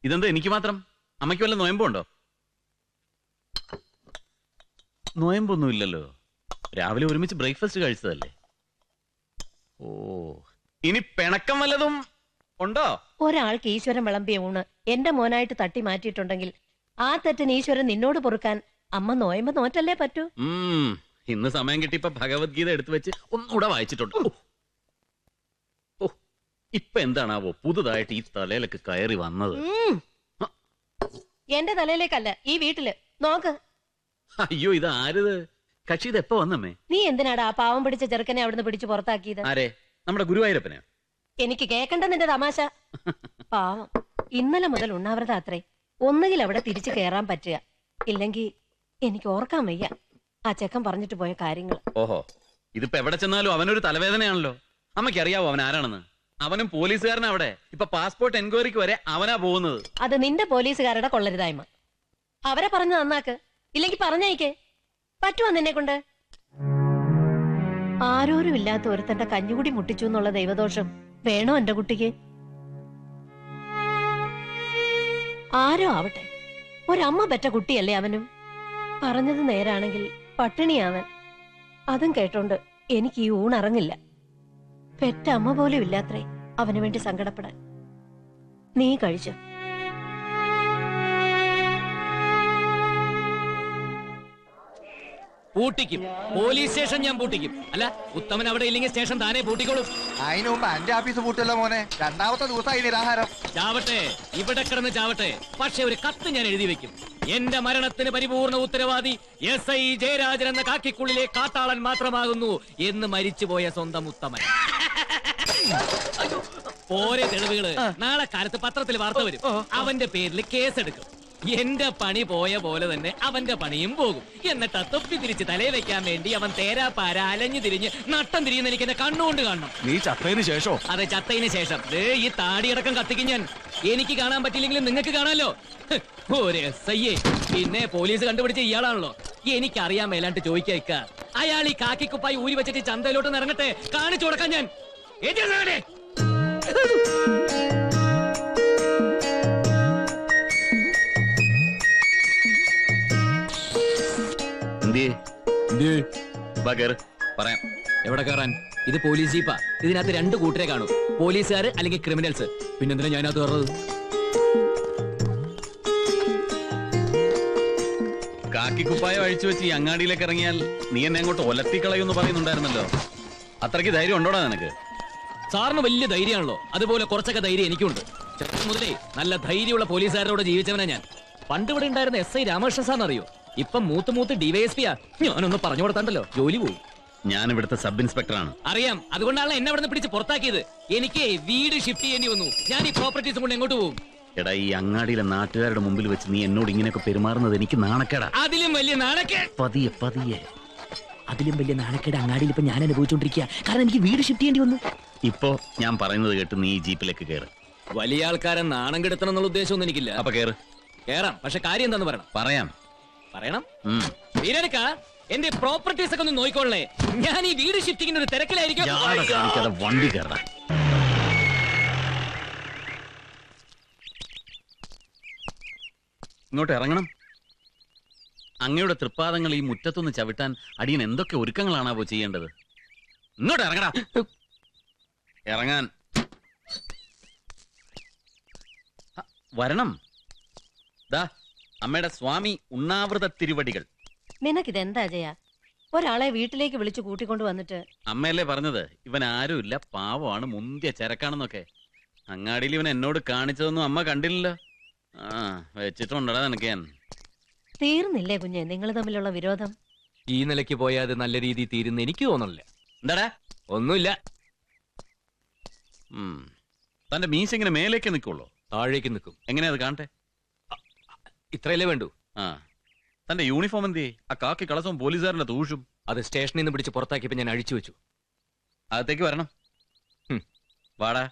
ഇതെന്താ എനിക്ക് മാത്രം? അമ്മയ്ക്ക് വല്ല നോയമ്പുണ്ടോ? നോയമ്പൊന്നും ഇല്ലല്ലോ. രാവിലെ ഒരുമിച്ച് ബ്രേക്ക്ഫാസ്റ്റ് കഴിച്ചതല്ലേ. ഓ, ഇനി പിണക്കം വല്ലതും ഉണ്ടോ? ഒരാൾക്ക് ഈശ്വരൻ വിളമ്പിയ ഊണ് എന്റെ മോനായിട്ട് തട്ടി മാറ്റിയിട്ടുണ്ടെങ്കിൽ ആ തെറ്റിന് ഈശ്വരൻ നിന്നോട് പൊറുക്കാൻ അമ്മ നോയമ്പ് നോറ്റല്ലേ പറ്റൂ. ഇന്ന് സമയം കിട്ടിയപ്പോ ഭഗവത്ഗീത എടുത്തു വെച്ച് ഒന്നുകൂടെ വായിച്ചിട്ടുണ്ട്. ഓ, ഇപ്പൊ എന്താണാവോ പുതുതായിട്ട് ഈ തലയിലൊക്കെ കയറി വന്നത്? എന്റെ തലയിലേക്കല്ല, ഈ വീട്ടില് നോക്ക്. അയ്യോ, ഇത് ആരിത്? കക്ഷി ഇത് എപ്പോ വന്നമ്മേ? നീ എന്തിനാടാ ആ പാവം പിടിച്ച ചെറുക്കനെ അവിടുന്ന് പിടിച്ചു പുറത്താക്കിയത്? ആരെ? നമ്മുടെ ഗുരുവായൂരപ്പനെ? എനിക്ക് കേക്കണ്ട നിന്റെ തമാശ. പാവം ഇന്നലെ മുതൽ ഉണ്ണാവൃത അത്രേ. ഒന്നുകിൽ അവിടെ തിരിച്ചു കയറാൻ പറ്റുക, ഇല്ലെങ്കിൽ എനിക്ക് ഓർക്കാൻ വയ്യ ആ ചെക്കൻ പറഞ്ഞിട്ട് പോയ കാര്യങ്ങൾ. ഓഹോ, ഇതിപ്പോ എവിടെ ചെന്നാലും അവനൊരു തലവേദനയാണല്ലോ. അമ്മയ്ക്ക് അറിയാവോ അവൻ ആരാണെന്ന്? അവനും പോലീസുകാരനാ. അവിടെ ഇപ്പൊ പാസ്പോർട്ട് എൻക്വയറിക്ക് വരെ അവനാ പോകുന്നത്. അത് നിന്റെ പോലീസുകാരുടെ കൊള്ളരുതായ്മ. അവരെ പറഞ്ഞു നന്നാക്ക്, ഇല്ലെങ്കിൽ പറഞ്ഞയക്കേ. പറ്റുമോ നിന്നെ കൊണ്ട്? ആരോരും ഇല്ലാത്ത ഒരുത്തന്റെ കഞ്ഞുകുടി മുട്ടിച്ചു എന്നുള്ള ദൈവദോഷം വേണോ എന്റെ കുട്ടിക്ക്? ആരോ ആവട്ടെ, ഒരമ്മ പെറ്റ കുട്ടിയല്ലേ അവനും. പറഞ്ഞത് നേരാണെങ്കിൽ പട്ടിണിയാവൻ. അതും കേട്ടോണ്ട് എനിക്ക് ഈ ഊണറങ്ങില്ല. പെറ്റ അമ്മ പോലും ഇല്ലാത്രേ അവന് വേണ്ടി സങ്കടപ്പെടാൻ. നീ കഴിച്ചു. പൂട്ടിക്കും. പോലീസ് സ്റ്റേഷൻ ഞാൻ പൂട്ടിക്കും. അല്ല, ഉത്തമൻ അവിടെ ഇല്ലെങ്കിൽ സ്റ്റേഷൻ താനേ പൂട്ടിക്കോളും. അതിനു മുമ്പ് എന്റെ ഓഫീസ് പൂട്ടല്ലോ മോനെ. രണ്ടാമത്തെ ദിവസമായി നിരാഹാരം. ചാവട്ടെ, ഇവിടെ കിടന്ന് ചാവട്ടെ. പക്ഷെ ഒരു കത്ത് ഞാൻ എഴുതി വെക്കും. എന്റെ മരണത്തിന് പരിപൂർണ ഉത്തരവാദി SI ജയരാജൻ എന്ന കാക്കിക്കുള്ളിലെ കാട്ടാളൻ മാത്രമാകുന്നു എന്ന് മരിച്ചുപോയ സ്വന്തം ഉത്തമൻ. ഓരോ തെളിവുകള് നാളെ കാലത്ത് പത്രത്തിൽ വാർത്ത വരും. അവന്റെ പേരിൽ കേസെടുക്കും. എന്റെ പണി പോയ പോലെ തന്നെ അവന്റെ പണിയും പോകും. എന്നിട്ട് തൊപ്പി തിരിച്ച് തലയിൽ വെക്കാൻ വേണ്ടി അവൻ തേരാപ്പാര അലഞ്ഞു തിരിഞ്ഞ് നട്ടം തിരിയുന്ന എനിക്ക് എന്നെ കണ്ണുകൊണ്ട് കാണണം. നീ ചത്തതിന് ശേഷം? അതെ, ചത്തതിന് ശേഷം. ഈ താടിയടക്കം കത്തിക്കും ഞാൻ. എനിക്ക് കാണാൻ പറ്റില്ലെങ്കിലും നിങ്ങൾക്ക് കാണാമല്ലോ. ഒരു SI. പിന്നെ പോലീസ് കണ്ടുപിടിച്ച ഇയാളാണല്ലോ. എനിക്കറിയാൻ മേലാണ്ട് ചോദിക്ക. അയാൾ ഈ കാക്കിക്കുപ്പായി ഊരി വെച്ചിട്ട് ചന്തയിലോട്ട് ഇറങ്ങട്ടെ, കാണിച്ചു കൊടുക്കാൻ ഞാൻ. പറയാം. എവിടെ കയറാൻ? ഇത് പോലീസ് ജീപ്പാ. ഇതിനകത്ത് രണ്ട് കൂട്ടരെ കാണും, പോലീസുകാർ അല്ലെങ്കിൽ ക്രിമിനൽസ്. പിന്നെന്തിനാ ഞാനത് കയറുന്നത്? കാക്കിക്കുപ്പായം അഴിച്ചു വെച്ച് ഈ അങ്ങാടിയിലേക്ക് ഇറങ്ങിയാൽ നീ എന്നെ അങ്ങോട്ട് ഒലത്തിക്കളയെന്ന് പറയുന്നുണ്ടായിരുന്നല്ലോ. അത്രയ്ക്ക് ധൈര്യം ഉണ്ടോടാ നിനക്ക്? സാറിന് വലിയ ധൈര്യമാണല്ലോ. അതുപോലെ കുറച്ചൊക്കെ ധൈര്യം എനിക്കുണ്ട്. ചെറുപ്പം മുതലേ നല്ല ധൈര്യമുള്ള പോലീസുകാരോട് ജീവിച്ചവനാ ഞാൻ. പണ്ട് ഇവിടെ ഉണ്ടായിരുന്ന SI രാമകൃഷ്ണൻ സാറിന് അറിയോ? ഇപ്പം മൂത്ത് DYSPയാ. ഞാനൊന്ന് പറഞ്ഞു കൊടുത്താണ്ടല്ലോ ജോലി പോയി. ഞാൻ ഇവിടുത്തെ സബ് ഇൻസ്പെക്ടറാണ്. അറിയാം, അതുകൊണ്ടാണ് എന്നെ അവിടെ പിടിച്ച് പുറത്താക്കിയത്. എനിക്ക് വീട് ഷിഫ്റ്റ് ചെയ്യേണ്ടി വന്നു. ഞാൻ ഈ പ്രോപ്പർട്ടീസ് കൊണ്ട് എങ്ങോട്ട് പോകും? എടാ, ഈ അങ്ങാടിയിലെ നാട്ടുകാരുടെ മുമ്പിൽ വെച്ച് നീ എന്നോട് ഇങ്ങനെയൊക്കെ പെരുമാറുന്നത് എനിക്ക് നാണക്കേടാ. അതിലും വലിയ നാണക്കേട്. പതിയെ പതിയെ. അതിലും വലിയ നാണക്കേട് അങ്ങാടിയിൽ ഇപ്പൊ ഞാൻ അനുഭവിച്ചോണ്ടിരിക്കുക. കാരണം എനിക്ക് വീട് ഷിഫ്റ്റ് ചെയ്യേണ്ടി വന്നു. ഇപ്പോ ഞാൻ പറയുന്നത് കേട്ട് നീ ജീപ്പിലേക്ക് കയറ്. വലിയ ആൾക്കാരെ നാണം കെടുത്തണം എന്നുള്ള ഉദ്ദേശമൊന്നും എനിക്കില്ല. അപ്പൊ കേറാം, പക്ഷെ കാര്യം എന്താന്ന് പറയണം. പറയണം. വീരനക്ക, എന്റെ പ്രോപ്പർട്ടീസ് ഒക്കെ ഒന്ന് നോക്കിക്കൊള്ളേ. ഞാൻ ഈ വീട് ഷിഫ്റ്റിങ്ങിന്റെ ഒരു തിരക്കിലായിരിക്കും. വണ്ടി കയറാം. ഇങ്ങോട്ട് ഇറങ്ങണം. അങ്ങയുടെ തൃപ്പാദങ്ങൾ ഈ മുറ്റത്തൊന്ന് ചവിട്ടാൻ അടിയൻ എന്തൊക്കെ ഒരുക്കങ്ങളാണാവോ ചെയ്യേണ്ടത്? ഇങ്ങോട്ട് ഇറങ്ങടാ. ഇറങ്ങാൻ വരണം. ദാ അമ്മയുടെ സ്വാമി ഉണ്ണാവൃത തിരുവടികൾ. നിനക്കിതെന്താ ജയ? ഒരാളെ വീട്ടിലേക്ക് വിളിച്ചു കൂട്ടിക്കൊണ്ട് വന്നിട്ട്. അമ്മയല്ലേ പറഞ്ഞത് ഇവൻ ആരുമില്ല, പാവമാണ്, മുന്തിയ ചരക്കാണെന്നൊക്കെ. അങ്ങാടിയിൽ ഇവൻ എന്നോട് കാണിച്ചതൊന്നും അമ്മ കണ്ടില്ലല്ലോ. വെച്ചിട്ടുണ്ടടാ നിനക്ക് ഞാൻ. തീർന്നില്ലേ കുഞ്ഞെ നിങ്ങൾ തമ്മിലുള്ള വിരോധം? ഈ നിലയ്ക്ക് പോയാൽ അത് നല്ല രീതിയിൽ തീരുന്ന എനിക്ക് തോന്നണില്ല. എന്താടാ? ഒന്നുമില്ല. തന്റെ മീശ ഇങ്ങനെ മേലേക്ക് നിൽക്കുള്ളൂ? താഴേക്ക് നിൽക്കും. എങ്ങനെയാ അത് കാണട്ടെ? ഇത്രയല്ലേ വേണ്ടു. തന്റെ യൂണിഫോം എന്തേ? ആ കാക്കി കളസവും പോലീസുകാരന്റെ തൂഷും. അത് സ്റ്റേഷനിൽ നിന്ന് പിടിച്ച് പുറത്താക്കിയപ്പോ ഞാൻ അഴിച്ചു വെച്ചു. അകത്തേക്ക് വരണം. വാടാ.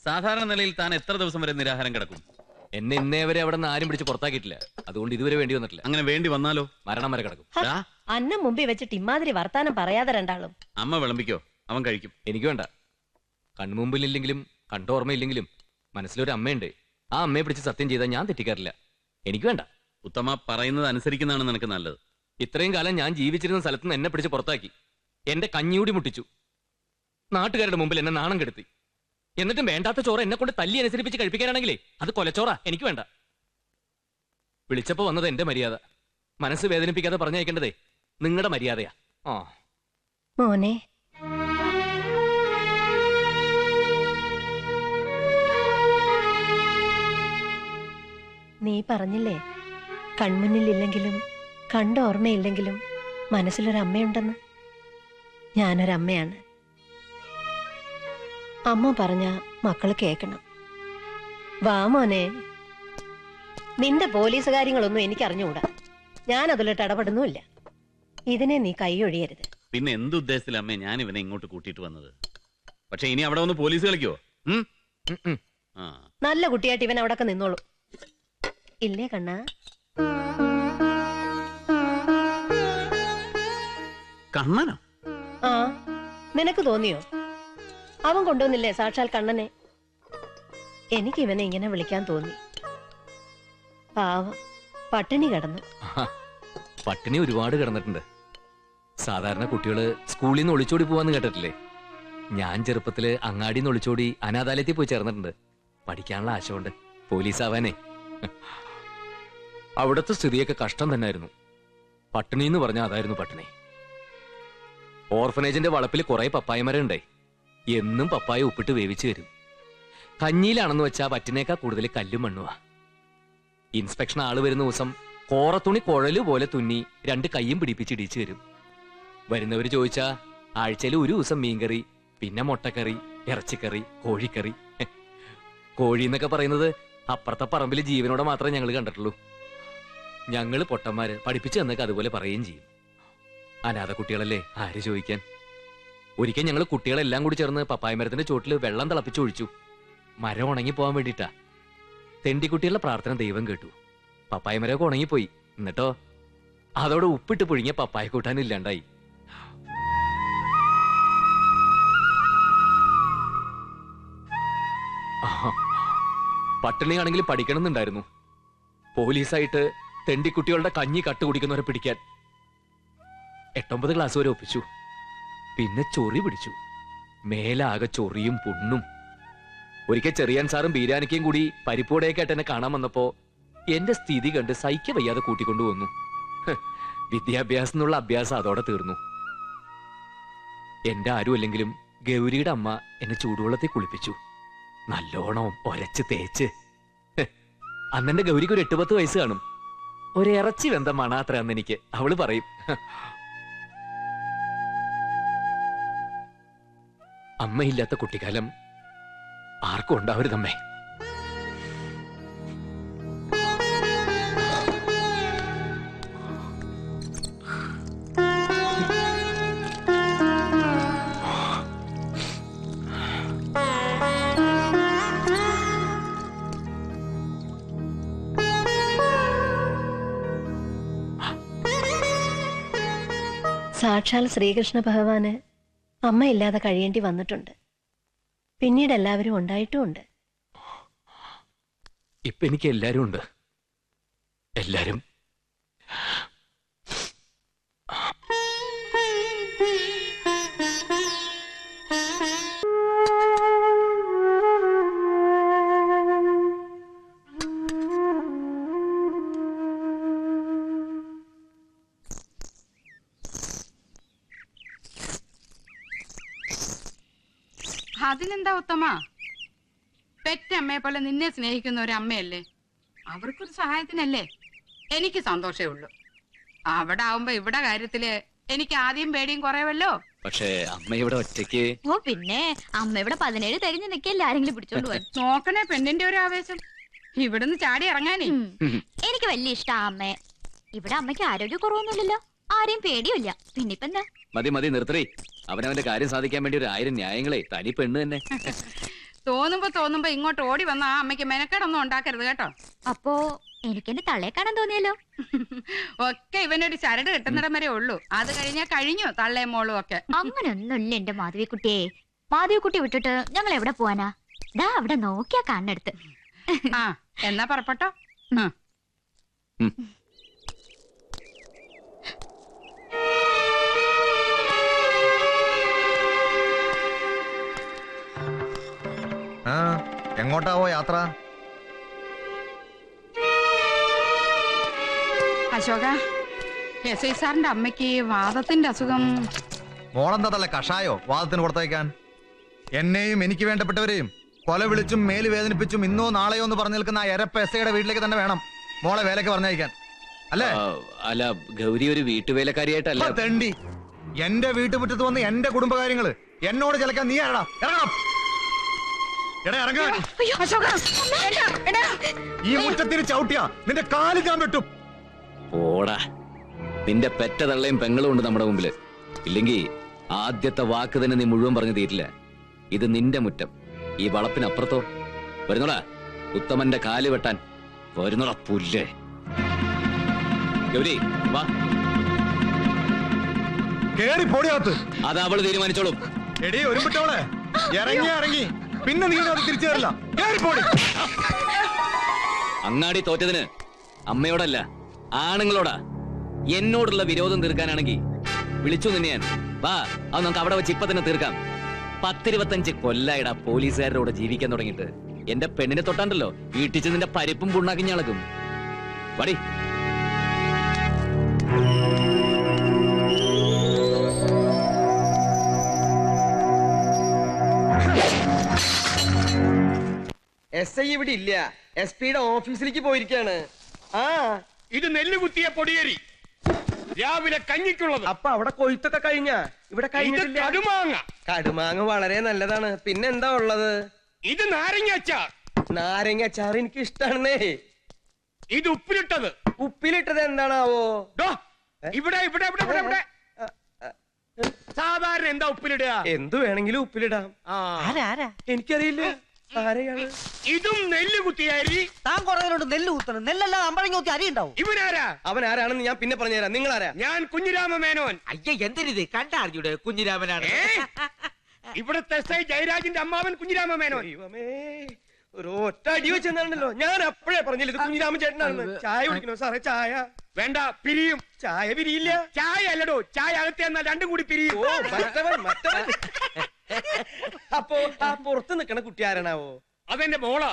സാധാരണ നിലയിൽ താൻ എത്ര ദിവസം വരെ നിരാഹാരം കിടക്കും? എന്നെ ഇന്നേ വരെ അവിടെ നിന്ന് ആരും പിടിച്ച് പുറത്താക്കിയിട്ടില്ല. അതുകൊണ്ട് ഇതുവരെ വേണ്ടി വന്നിട്ടില്ല. അങ്ങനെ വേണ്ടി വന്നാലോ? മരണം വരെ കിടക്കും. അന്നം മുമ്പിൽ വെച്ചിട്ട് ഇമാതിരി വർത്താനം പറയാതെ രണ്ടാളും. അമ്മ വിളമ്പിക്കോ, അവൻ കഴിക്കും. എനിക്ക് വേണ്ട. കൺമുമ്പിലില്ലെങ്കിലും കണ്ടോർമ്മയില്ലെങ്കിലും മനസ്സിലൊരു അമ്മയുണ്ട്. ആ അമ്മയെ പിടിച്ച് സത്യം ചെയ്താൽ ഞാൻ തെറ്റിക്കാറില്ല. എനിക്ക് വേണ്ട. ഉത്തമ പറയുന്നത് അനുസരിക്കുന്നതാണ് നിനക്ക് നല്ലത്. ഇത്രയും കാലം ഞാൻ ജീവിച്ചിരുന്ന സ്ഥലത്ത് നിന്ന് എന്നെ പിടിച്ച് പുറത്താക്കി. എന്റെ കഞ്ഞിയൂടി മുട്ടിച്ചു. നാട്ടുകാരുടെ മുമ്പിൽ എന്നെ നാണം കെടുത്തി. എന്നിട്ടും വേണ്ടാത്ത ചോറ് എന്നെ കൊണ്ട് തല്ലി അനുസരിപ്പിച്ച് കഴിപ്പിക്കാനാണെങ്കിലേ അത് കൊലച്ചോറാ. എനിക്ക് വേണ്ട. വിളിച്ചപ്പോ വന്നത് എന്റെ മര്യാദ. മനസ്സ് വേദനിപ്പിക്കാതെ പറഞ്ഞയക്കേണ്ടതേ നിങ്ങളുടെ മര്യാദയാ. ആ മോനെ, നീ പറഞ്ഞില്ലേ കൺമുന്നിലില്ലെങ്കിലും കണ്ട ഓർമ്മയില്ലെങ്കിലും മനസ്സിലൊരമ്മയുണ്ടെന്ന്. ഞാനൊരമ്മയാണ്. അമ്മ പറഞ്ഞ മക്കള് കേക്കണം. വാ മോനെ. നിന്റെ പോലീസ് കാര്യങ്ങളൊന്നും എനിക്കറിഞ്ഞുകൂടാ. ഞാൻ അതിലിട്ട് ഇടപെടുന്നുമില്ല. ഇതിനെ നീ കൈയൊഴിയരുത്. പിന്നെ എന്തുദ്ദേശത്തില അമ്മേ ഞാൻ ഇവനെ ഇങ്ങോട്ട് കൂട്ടിയിട്ട് വന്നത്? പക്ഷെ ഇനി അവിടെ ഒന്ന് പോലീസ് കളിക്കോ? നല്ല കുട്ടിയായിട്ട് ഇവൻ അവിടെ നിന്നോളൂ. ഇല്ലേ കണ്ണാ? കണ്ണനോ? ആ, നിനക്ക് തോന്നിയോ? അവൻ കൊണ്ടുവന്നില്ലേ സാക്ഷാൽ കണ്ണനെ? എനിക്ക് ഇവനെ ഇങ്ങനെ വിളിക്കാൻ തോന്നി. പാവം, പട്ടിണി കിടന്നു. പട്ടിണി ഒരുപാട് കിടന്നിട്ടുണ്ട്. സാധാരണ കുട്ടികള് സ്കൂളിൽ നിന്ന് ഒളിച്ചോടി പോവാന്ന് കേട്ടിട്ടില്ലേ? ഞാൻ ചെറുപ്പത്തില് അങ്ങാടിന്ന് ഒളിച്ചോടി അനാഥാലയത്തിൽ പോയി ചേർന്നിട്ടുണ്ട്. പഠിക്കാനുള്ള ആശ കൊണ്ട് പോലീസ് ആവാനേ. അവിടുത്തെ സ്ഥിതിയൊക്കെ കഷ്ടം തന്നെയായിരുന്നു. പട്ടിണി എന്ന് പറഞ്ഞാൽ അതായിരുന്നു പട്ടിണി. ഓർഫനേജിന്റെ വളപ്പിൽ കുറെ പപ്പായമരം ഉണ്ടായി. എന്നും പപ്പായ ഉപ്പിട്ട് വേവിച്ചു തരും. കഞ്ഞിയിലാണെന്ന് വെച്ചാ പറ്റിനേക്കാൾ കൂടുതൽ കല്ലും മണ്ണുവാ. ഇൻസ്പെക്ഷൻ ആള് വരുന്ന ദിവസം കോറത്തുണി കുഴല് പോലെ തുന്നി 2 കൈയും പിടിപ്പിച്ച് ഇടിച്ചു തരും. വരുന്നവര് ചോദിച്ചാ ആഴ്ചയിൽ ഒരു ദിവസം മീൻകറി, പിന്നെ മുട്ടക്കറി, ഇറച്ചിക്കറി, കോഴിക്കറി. കോഴി എന്നൊക്കെ പറയുന്നത് അപ്പുറത്തെ പറമ്പിൽ ജീവനോടെ മാത്രമേ ഞങ്ങൾ കണ്ടിട്ടുള്ളൂ. ഞങ്ങള് പൊട്ടന്മാര് പഠിപ്പിച്ചു തന്നൊക്കെ അതുപോലെ പറയുകയും ചെയ്യും. അനാഥ കുട്ടികളല്ലേ, ആര് ചോദിക്കാൻ. ഒരിക്കൽ ഞങ്ങൾ കുട്ടികളെല്ലാം കൂടി ചേർന്ന് പപ്പായ മരത്തിന്റെ ചോട്ടിൽ വെള്ളം തിളപ്പിച്ചൊഴിച്ചു. മരം ഉണങ്ങി പോകാൻ വേണ്ടിയിട്ടാ. തെണ്ടിക്കുട്ടികളുടെ പ്രാർത്ഥന ദൈവം കേട്ടു. പപ്പായ മരമൊക്കെ ഉണങ്ങിപ്പോയി. എന്നിട്ടോ അതോടെ ഉപ്പിട്ട് പുഴുങ്ങിയ പപ്പായ കൂട്ടാനും ഇല്ലാണ്ടായി. പട്ടിണിയാണെങ്കിൽ പഠിക്കണമെന്നുണ്ടായിരുന്നു. പോലീസായിട്ട് തെണ്ടിക്കുട്ടികളുടെ കഞ്ഞി കട്ട് കുടിക്കുന്നവരെ പിടിക്കാൻ 8-9 ക്ലാസ് വരെ ഒപ്പിച്ചു. പിന്നെ ചൊറി പിടിച്ചു. മേലാകെ ചൊറിയും പുണ്ണും. ഒരിക്കൽ ചെറിയാൻ സാറും ബീരാനിക്കയും കൂടി പരിപ്പോടെയൊക്കെ ആയിട്ട് എന്നെ കാണാൻ വന്നപ്പോ എന്റെ സ്ഥിതി കണ്ട് സഹിക്ക വയ്യാതെ കൂട്ടിക്കൊണ്ടുവന്നു. വിദ്യാഭ്യാസം എന്നുള്ള അഭ്യാസം അതോടെ തീർന്നു. എന്റെ ആരും അല്ലെങ്കിലും ഗൗരിയുടെ അമ്മ എന്നെ ചൂടുവെള്ളത്തിൽ കുളിപ്പിച്ചു. നല്ലോണം ഒരച്ച് തേച്ച്. അന്നെന്റെ ഗൗരിക്ക് ഒരു 8-10 വയസ്സ് കാണും. ഒരിറച്ചി വെന്ത മണാത്ര അന്ന് എനിക്ക്. അവള് പറയും, അമ്മയില്ലാത്ത കുട്ടിക്കാലം ആർക്കും ഉണ്ടാവരുതമ്മേ. സാക്ഷാൽ ശ്രീകൃഷ്ണ ഭഗവാന് അമ്മയില്ലാതെ കഴിയേണ്ടി വന്നിട്ടുണ്ട്. പിന്നീട് എല്ലാവരും ഉണ്ടായിട്ടുമുണ്ട്. ഇപ്പൊ എനിക്ക് എല്ലാരും ഉണ്ട്. എല്ലാരും. അതിനെന്താ ഉത്തമ? പെറ്റമ്മയെ പോലെ നിന്നെ സ്നേഹിക്കുന്ന ഒരു അമ്മയല്ലേ, അവർക്കൊരു സഹായത്തിനല്ലേ. എനിക്ക് സന്തോഷമേ ഉള്ളൂ. അവിടെ ആവുമ്പോ ഇവിടെ കാര്യത്തില് എനിക്ക് ആദ്യം പേടിയും കുറയുമല്ലോ. പക്ഷേ അമ്മ ഇവിടെ ഒറ്റയ്ക്ക്. ഓ പിന്നെ അമ്മ ഇവിടെ 17 തികഞ്ഞു നിൽക്കല്ലേ ആരെങ്കിലും പിടിച്ചോണ്ട് പോയി. നോക്കണേ പെണ്ണിന്റെ ഒരു ആവേശം. ഇവിടുന്ന് ചാടി ഇറങ്ങാനേ എനിക്ക് വലിയ ഇഷ്ടാ അമ്മേ. ഇവിടെ അമ്മയ്ക്ക് ആരോഗ്യ കുറവൊന്നുമില്ലല്ലോ, ആരെയും പേടിയില്ല. പിന്നിപ്പെന്താ? മതി മതി നിർത്തറി. അവനവന്റെ കാര്യം സാധിക്കാൻ വേണ്ടി 1000 ന്യായങ്ങളെ. തനി പെണ്ണ് തന്നെ. തോന്നുമ്പോ ഇങ്ങോട്ട് ഓടി വന്ന ആ അമ്മയ്ക്ക് മെനക്കേടൊന്നും ഉണ്ടാക്കരുത് കേട്ടോ. അപ്പോ എനിക്കെന്റെ തള്ളയെ കാണാൻ തോന്നിയല്ലോ. ഒക്കെ ഇവനൊരു ചരട് കിട്ടുന്നിടം വരെ ഉള്ളൂ. അത് കഴിഞ്ഞാ കഴിഞ്ഞു തള്ളയും മോളും ഒക്കെ. അങ്ങനൊന്നുമില്ല എന്റെ മാധവിക്കുട്ടിയെ. മാധവിക്കുട്ടി വിട്ടിട്ട് ഞങ്ങൾ എവിടെ പോവാനാ? ദാ അവിടെ നോക്കിയാ കാണടുത്ത്. ആ എന്നാ പറപ്പട്ടോ. എങ്ങോട്ടാവോ യാത്ര? അശോക, എസ് ഐ സാറിന്റെ അമ്മയ്ക്ക് വാദത്തിന്റെ അസുഖം. മോളെന്താ കഷായോ വാദത്തിന് കൊടുത്തയക്കാൻ? എന്നെയും എനിക്ക് വേണ്ടപ്പെട്ടവരെയും കൊല വിളിച്ചും മേല് വേദനിപ്പിച്ചും ഇന്നോ നാളെയോ എന്ന് പറഞ്ഞു നിൽക്കുന്ന ആ എരപ്പ എസ് ഐയുടെ വീട്ടിലേക്ക് തന്നെ വേണം മോളെ വേലക്ക് പറഞ്ഞയക്കാൻ, അല്ലേ? അല്ല, ഗൗരി ഒരു വീട്ടുവേലക്കാരിയായിട്ടല്ല. തെണ്ടി, എന്റെ വീട്ടുമുറ്റത്ത് വന്ന് എന്റെ കുടുംബകാര്യങ്ങള് എന്നോട് ചിലക്കാൻ നീ ആരടാ? ഇറങ്ങണം. എടാ ഇറങ്ങാൻ. ഈ മുറ്റത്തിന് ചവിട്ടിയാ നിന്റെ കാല് ഞാൻ വെട്ടും. ഓടാ, നിന്റെ പെറ്റ തള്ളയും പെങ്ങളും ഉണ്ട് നമ്മുടെ മുമ്പില്. ഇല്ലെങ്കിൽ ആദ്യത്തെ വാക്ക് തന്നെ നീ മുഴുവൻ പറഞ്ഞു തീരില്ല. ഇത് നിന്റെ മുറ്റം, ഈ വളപ്പിനപ്പുറത്തോ. വരുന്നോടാ ഉത്തമന്റെ കാല് വെട്ടാൻ. വരുന്നോടാ പുല്ലേ. ഗൗരി വാ. കേറി പൊടിയാത്ത്. അത് അവള് തീരുമാനിച്ചോളും. എടീ ഒരുമിട്ടവളെ, ഇറങ്ങി പിന്നെ നീ അത് തിരിച്ചു തരില്ല. കേറി പോടി. അങ്ങാടി തോറ്റതിന് അമ്മയോടല്ല ആണുങ്ങളോടാ. എന്നോടുള്ള വിരോധം തീർക്കാനാണെങ്കിൽ വിളിച്ചു നിന്നെ ഞാൻ. വാ, അത് നമുക്ക് അവിടെ വെച്ച് ഇപ്പൊ തന്നെ തീർക്കാം. 10-25 കൊല്ലായിടാ പോലീസുകാരുടെ കൂടെ ജീവിക്കാൻ തുടങ്ങിയിട്ട്. എന്റെ പെണ്ണിനെ തൊട്ടാണ്ടല്ലോ വീട്ടിച്ച് നിന്റെ പരിപ്പും പുണ്ണാക്കി ഞളക്കും. വടി. എസ് ഐ ഇവിടെ ഇല്ല, എസ് പിയുടെ ഓഫീസിലേക്ക് പോയിരിക്കാണ്. ആ, ഇത് നെല്ല് കുത്തിയ പൊടിയേരി രാവിലെ കഞ്ഞിക്കുള്ളത്. അപ്പൊ അവിടെ കൊയ്ത്തൊക്കെ കഴിഞ്ഞ ഇവിടെ കഴിഞ്ഞിട്ടില്ല. കടുമാങ്ങ. കടുമാങ്ങ വളരെ നല്ലതാണ്. പിന്നെന്താ ഉള്ളത്? ഇത് നാരങ്ങ അച്ചാർ. നാരങ്ങ അച്ചാർ എനിക്ക് ഇഷ്ടാണെന്നേ. ഇത് ഉപ്പിലിട്ടത്. ഉപ്പിലിട്ടത് എന്താണാവോ? ഇവിടെ ഇവിടെ ഇവിടെ ഇവിടെ ഇവിടെ സാധാരണ എന്താ ഉപ്പിലിടുക? എന്തു വേണമെങ്കിലും ഉപ്പിലിടാം. എനിക്കറിയില്ല ആരെയാണ്. ഇതും നെല്ല് കുത്തിയ അരി. താൻ കുറേ നെല്ല് കുത്തണം. നെല്ലല്ല അമ്പഴങ്ങ കുത്തി അരി ഉണ്ടാവും. ഇവനാരാ? അവൻ ആരാണെന്ന് ഞാൻ പിന്നെ പറഞ്ഞുതരാം. നിങ്ങൾ ആരാ? ഞാൻ കുഞ്ഞിരാമ മേനോൻ. അയ്യ എന്തിനിത് കണ്ടറിഞ്ഞൂടെ കുഞ്ഞിരാമനാണ്. ഇവിടുത്തെ എസ് ഐ ജയരാജിന്റെ അമ്മാവൻ കുഞ്ഞിരാമ മേനോൻ. ദൈവമേ, ഒരു ഒറ്റ അടി വെച്ചെന്നാണല്ലോ. ഞാൻ അപ്പോഴേ പറഞ്ഞില്ല ഇത് കുഞ്ഞിരാമൻ ചേട്ടനാണെന്ന്. ചായ കുടിക്കണോ സാറേ? ചായ വേണ്ട, പിരിയും. ചായ പിരിയില്ല. ചായ അല്ലടോ, ചായ അകത്തെ എന്നാൽ രണ്ടും കൂടി പിരിയും. ഓ മറ്റവൻ. അപ്പോ ആ പുറത്ത് നിക്കണ കുട്ടി ആരാണാവോ? അതെന്റെ മോളാ.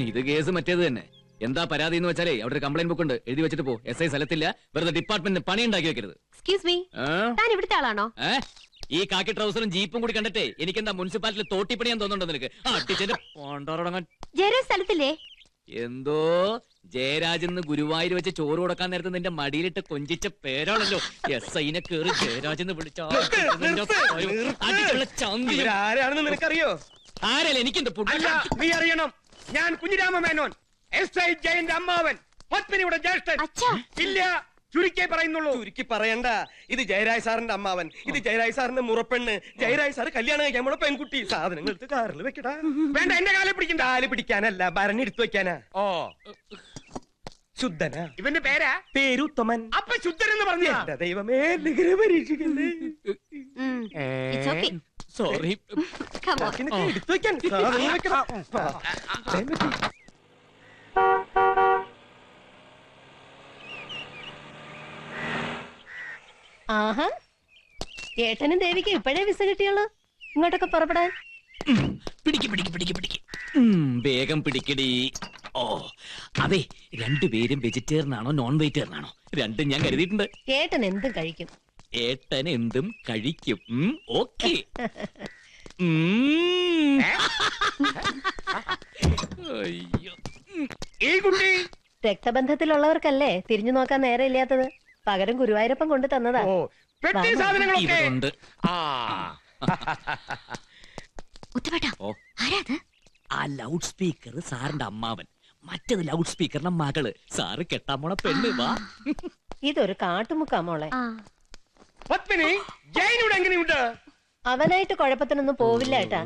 ഇത് കേസ് മറ്റേത് തന്നെ. എന്താ പരാതി എന്ന് വെച്ചാലേ അവിടെ ഒരു കംപ്ലൈന്റ് ബുക്ക് ഉണ്ട്, എഴുതി വെച്ചിട്ട് പോ. എസ് ഐ സ്ഥലത്തില്ല, വെറുതെ ഡിപ്പാർട്ട്മെന്റിന് പണി ഉണ്ടാക്കി വെക്കരുത്. എക്സ്ക്യൂസ് മീ, താൻ ഇവിടുത്തെ ആളാണോ? ഈ കാക്കി ട്രൗസറും ജീപ്പും കൂടി കണ്ടിട്ടേ എനിക്കെന്താ മുനിസിപ്പാലിറ്റിയിൽ തോട്ടിപ്പണിയാൻ തോന്നുന്നുണ്ടോ നിനക്ക്? ജയരാജ് സ്ഥലത്തില്ലേ? എന്തോ ജയരാജെന്ന് ഗുരുവായൂർ വെച്ച് ചോറ് കൊടുക്കാൻ നേരത്തെ നിന്റെ മടിയിലിട്ട് കൊഞ്ചിച്ച പേരാണല്ലോ എസ് ഐനെ കേറി ജയരാജെന്ന് വിളിച്ചോ. ആരാണെന്ന് നിനക്കറിയോ? ആരല്ല എനിക്കെന്ത് അല്ല, നീ അറിയണം. ഞാൻ കുഞ്ഞിരാമ മേനോൻ, എസ് ഐ ജയന്റെ അമ്മാവൻ, പത്മിനിയുടെ ജ്യേഷ്ഠൻ. അച്ഛാ. ഇല്ല, ചുരുക്കേ പറയുന്നുള്ളൂ. ചുരുക്കി പറയണ്ട. ഇത് ജയരാജ് സാറിന്റെ അമ്മാവൻ, ഇത് ജയരാജ് സാറിന്റെ മുറപ്പെണ്ണ്. ജയരാജ് സാറ് കല്യാണം കഴിക്കാൻ നമ്മളെ പെൺകുട്ടി. സാധനങ്ങൾ എടുത്ത് കാറിൽ വെക്കടാ. വേണ്ട, എന്റെ കാലെ പിടിക്കണ്ട. കാല് പിടിക്കാനല്ല, ഭരണി എടുത്തു വെക്കാനാ. ഓ, ശുദ്ധനാ. ഇവന്റെ പേരാ? പേര് ഉത്തമൻ. അപ്പൊ ശുദ്ധൻ എന്ന് പറഞ്ഞ? എന്റെ ദൈവമേ, നിഗര പരീക്ഷിക്കല്ലേ. It's okay. Sorry. Come on. എടുത്തു വെക്കാൻ സാധനങ്ങൾ വെക്കടാ. ആഹാ, ഏട്ടനും ദേവിക്ക് ഇപ്പോഴേ വിസ കിട്ടിയുള്ളൂ ഇങ്ങോട്ടൊക്കെ പുറപ്പെടാൻ. പിടിക്ക്. വേഗം പിടിക്കടി. ഓ അതെ, രണ്ടുപേരും വെജിറ്റേറിയൻ ആണോ നോൺ വെജിറ്റേറിയൻ ആണോ? രണ്ടും ഞാൻ കരുതിയിട്ടുണ്ട്. ഏട്ടൻ എന്തും കഴിക്കും. ഏട്ടൻ എന്തും കഴിക്കും. ഓക്കെ. അയ്യോ, ഈ കുട്ടി രക്തബന്ധത്തിലുള്ളവർക്കല്ലേ തിരിഞ്ഞു നോക്കാൻ നേരം ഇല്ലാത്തത്. പകരം ഗുരുവായൂരപ്പൻ കൊണ്ട് തന്നതാ. ഓ, പെട്ടി സാധനങ്ങളൊക്കെ ഇവരുണ്ട്. ഉത്തമേട്ടാ, ആരാ അത്? ആ ലൗഡ് സ്പീക്കർ സാറിന്റെ അമ്മാവൻ, മറ്റേത് ലൗഡ് സ്പീക്കറിന്റെ മകള്. സാറ് കെട്ടാൻ പോണ പെണ്ണ്. വാ. ഇതൊരു കാട്ടുമുക്കാ മോളെ. പത്മിനി, ജയനോട് എങ്ങനെയുണ്ട്? അവനായിട്ട് കുഴപ്പത്തിനൊന്നും പോവില്ല ഏട്ടാ.